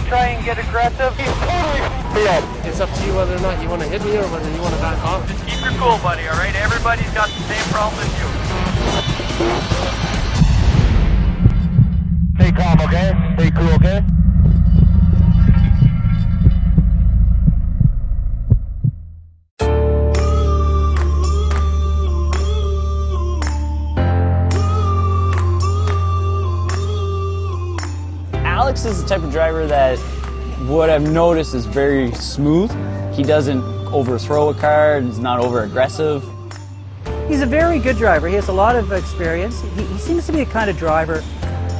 try and get aggressive. He's totally up. It's up to you whether or not you want to hit me or whether you want to back off. Just keep your cool, buddy, all right? Everybody's got the same problem as you. Stay calm, okay? Stay cool, okay? Alex is the type of driver that what I've noticed is very smooth. He doesn't overthrow a car, he's not over aggressive. He's a very good driver. He has a lot of experience. He seems to be the kind of driver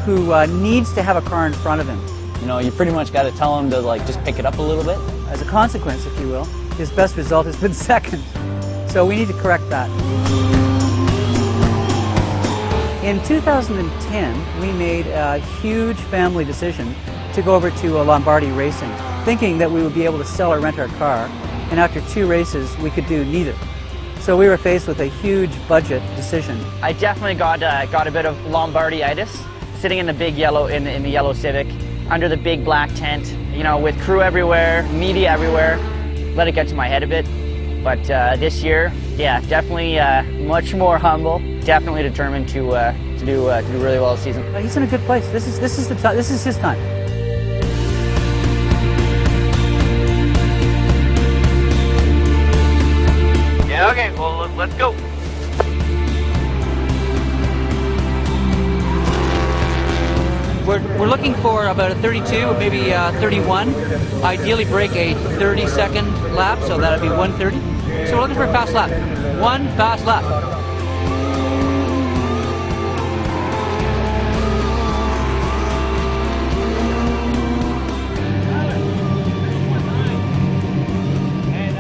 who needs to have a car in front of him. You know, you pretty much got to tell him to like just pick it up a little bit. As a consequence, if you will, his best result has been second. So we need to correct that. In 2010, we made a huge family decision to go over to Lombardi Racing, thinking that we would be able to sell or rent our car, and after 2 races, we could do neither. So we were faced with a huge budget decision. I definitely got a bit of Lombardi-itis, sitting in the big yellow, in the yellow Civic, under the big black tent, you know, with crew everywhere, media everywhere. Let it get to my head a bit. But this year, yeah, definitely much more humble. Definitely determined to do really well this season. He's in a good place. This is his time. Yeah, okay, well, let's go. We're looking for about a 32, maybe 31. Ideally break a 30-second lap, so that'd be 1:30. So we're looking for a fast lap. One fast lap.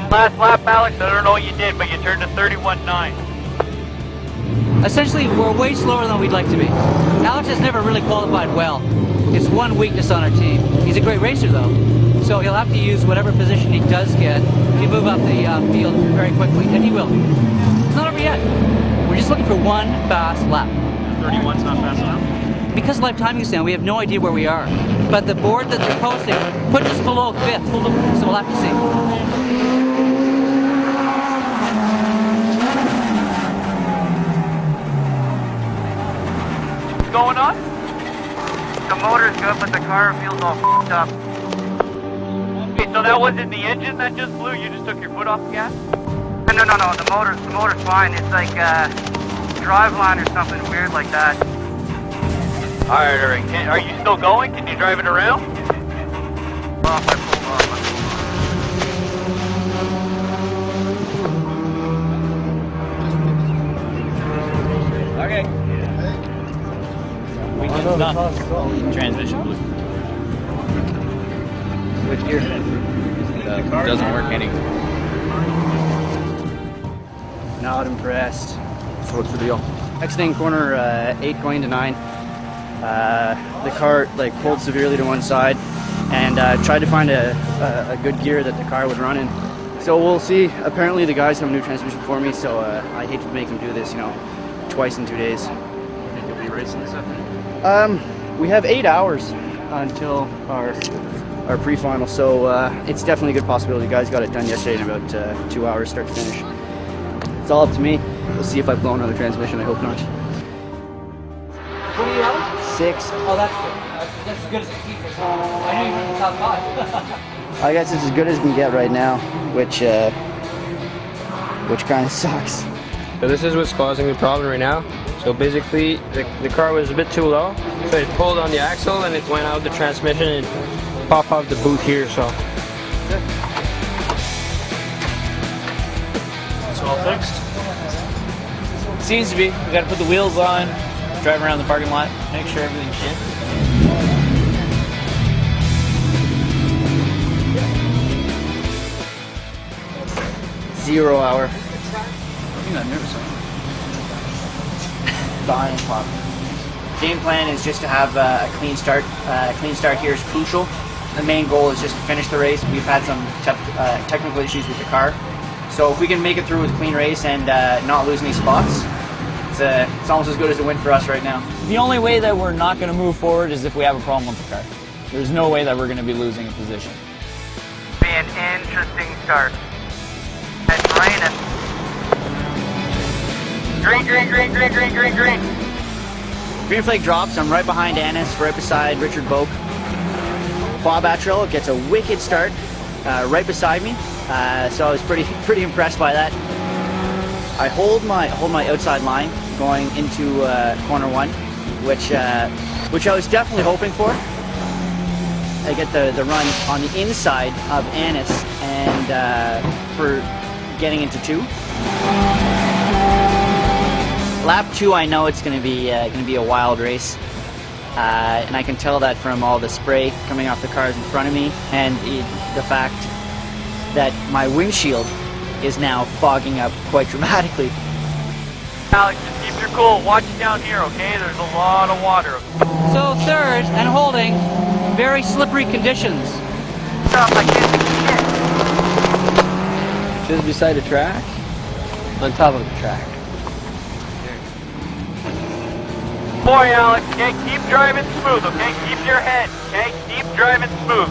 Last lap, Alex, I don't know what you did, but you turned to 31.9. Essentially, we're way slower than we'd like to be. Alex has never really qualified well. It's one weakness on our team. He's a great racer, though, so he'll have to use whatever position he does get to move up the field very quickly, and he will. It's not over yet. We're just looking for one fast lap. 31's not fast enough? Because of live timing stand, we have no idea where we are. But the board that they're posting puts us below 5th, so we'll have to see. Going on? The motor's good, but the car feels all f***ed up. Okay, so that wasn't the engine that just blew? You just took your foot off the gas? No, the motor's fine. It's like driveline or something weird like that. Alright. Are you still going? Can you drive it around? Okay. Weekend's done. Transmission blew. Which gear? Doesn't work anymore. Not impressed. So what's the deal? Exiting corner 8 going to 9. The car pulled severely to one side, and tried to find a good gear that the car would run in. So we'll see. Apparently the guys have a new transmission for me, so I hate to make them do this, twice in 2 days. Think you'll be racing this afternoon? We have 8 hours until our pre-final, so it's definitely a good possibility. The guys got it done yesterday in about 2 hours, start to finish. It's all up to me. We'll see if I blow another transmission. I hope not. What do you have? 6. Oh, that's good. That's as good as it keeps. I knew you were in the top 5. I guess it's as good as it can get right now, which kind of sucks. So this is what's causing the problem right now. So basically, the car was a bit too low, so it pulled on the axle and it went out the transmission and popped out the boot here. So It's all fixed? Seems to be. We got to put the wheels on, drive around the parking lot, make sure everything's shit. Zero hour. You're not nervous, are you? Dying pop. Game plan is just to have a clean start. Clean start here is crucial. The main goal is just to finish the race. We've had some technical issues with the car. So if we can make it through with a clean race and not lose any spots, it's almost as good as a win for us right now. The only way that we're not going to move forward is if we have a problem with the car. there's no way that we're going to be losing a position. Be an interesting start. It's raining. Green, green, green, green, green, green, green. Green flag drops. I'm right behind Annis, right beside Richard Boak. Bob Attrell gets a wicked start right beside me. So I was pretty impressed by that. I hold my outside line going into corner one, which I was definitely hoping for. I get the run on the inside of Annis and for getting into 2. Lap 2, I know it's going to be a wild race, and I can tell that from all the spray coming off the cars in front of me, and the fact that my windshield is now fogging up quite dramatically. Alex, just keep your cool. Watch down here, okay? There's a lot of water. So third and holding, very slippery conditions. Stop, I can't see it. Just beside the track? On top of the track. Boy, Alex, okay? Keep driving smooth, okay? Keep your head, okay? Keep driving smooth.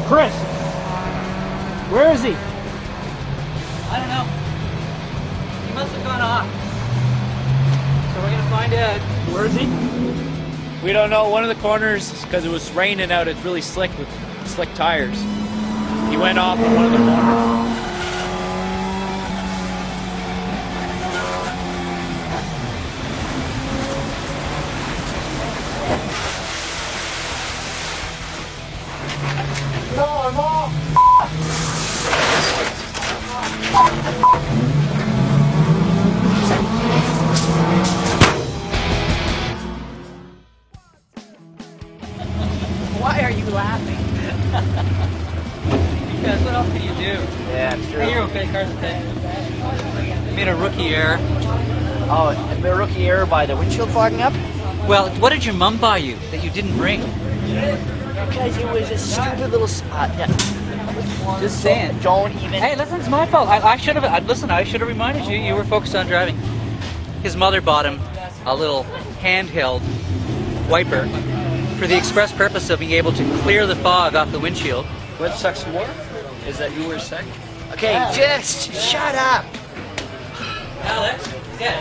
Chris, where is he? I don't know. He must have gone off. So we're gonna find out. Where is he? We don't know. One of the corners, because it was raining out, it's really slick with slick tires. He went off on one of the corners. Why are you laughing? Because what else can you do? Yeah, sure. Hey, you're okay, car's okay. I made a rookie error. Oh, a rookie error by the windshield fogging up? Well, what did your mom buy you that you didn't bring? Because it was a stupid little spot. Yeah. Just saying. Don't even. Hey, listen, it's my fault. I should have. Listen, I should have reminded you. You were focused on driving. His mother bought him a little handheld wiper for the express purpose of being able to clear the fog off the windshield. What sucks more is that you were sick. Okay, just shut up. Alex, yeah.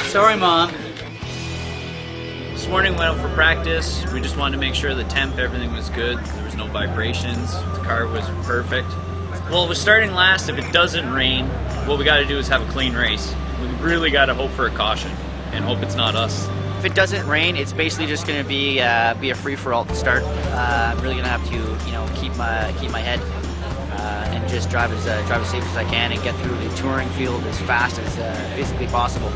Sorry, Mom. This morning went out for practice. We just wanted to make sure the temp, everything was good. There was no vibrations. The car was perfect. Well, it was starting last. If it doesn't rain, what we got to do is have a clean race. We really got to hope for a caution and hope it's not us. If it doesn't rain, it's basically just going to be a free-for-all to start. I'm really going to have to, keep my head and just drive as safe as I can and get through the touring field as fast as physically possible.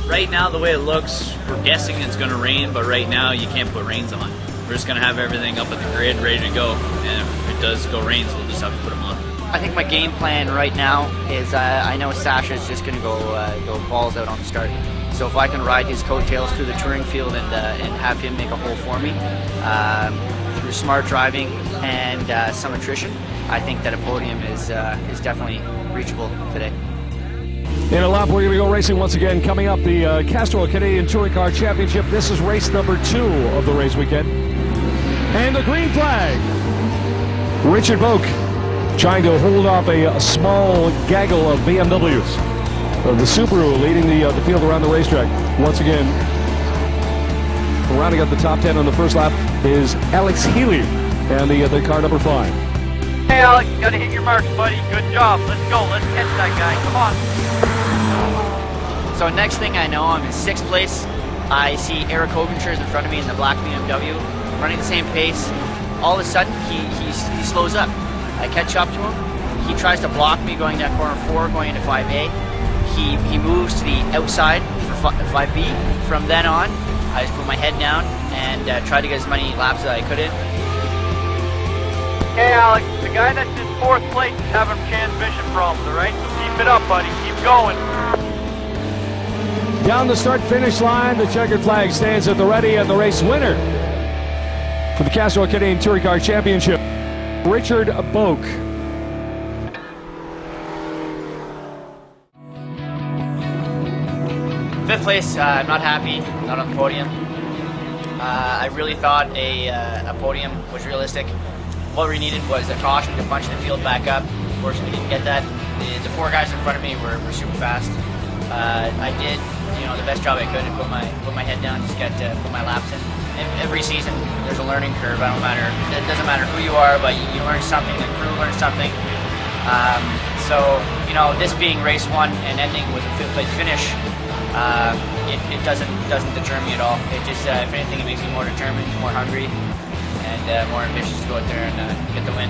Right now, the way it looks, we're guessing it's going to rain, but right now you can't put rains on. We're just going to have everything up at the grid, ready to go. And if it does go rains, we'll just have to put them on. I think my game plan right now is I know Sasha's just going to go balls out on the start. So if I can ride his coattails through the touring field and have him make a hole for me through smart driving and some attrition, I think that a podium is definitely reachable today. In a lap, we're going to go racing once again. Coming up, the Castrol Canadian Touring Car Championship. This is race number 2 of the race weekend. And the green flag. Richard Boak trying to hold off a small gaggle of BMWs. The Subaru leading the field around the racetrack. Once again, rounding up the top 10 on the first lap is Alex Healy and the car number 5. Hey, Alex, you gotta hit your marks, buddy. Good job. Let's go. Let's catch that guy. Come on. So next thing I know, I'm in 6th place. I see Eric Hogenschier's in front of me in the black BMW, running the same pace. All of a sudden, he slows up. I catch up to him. He tries to block me going down corner 4, going into 5A. He moves to the outside for 5B. From then on, I just put my head down and tried to get as many laps as I could in. Hey, Alex, the guy that's in 4th place is having transmission problems, all right? So keep it up, buddy. Keep going. Down the start-finish line, the checkered flag stands at the ready, and the race winner For the Castrol Canadian Touring Car Championship, Richard Boak. Fifth place, I'm not happy, not on the podium. I really thought a podium was realistic. What we needed was a caution to punch the field back up. Of course, we didn't get that. The four guys in front of me were super fast. I did, the best job I could to put my head down, just put my laps in. Every season, there's a learning curve. It doesn't matter who you are, but you learn something. The crew learns something. So, this being race one and ending with a fifth place finish, it doesn't deter me at all. It just, if anything, it makes me more determined, more hungry, and more ambitious to go out there and get the win.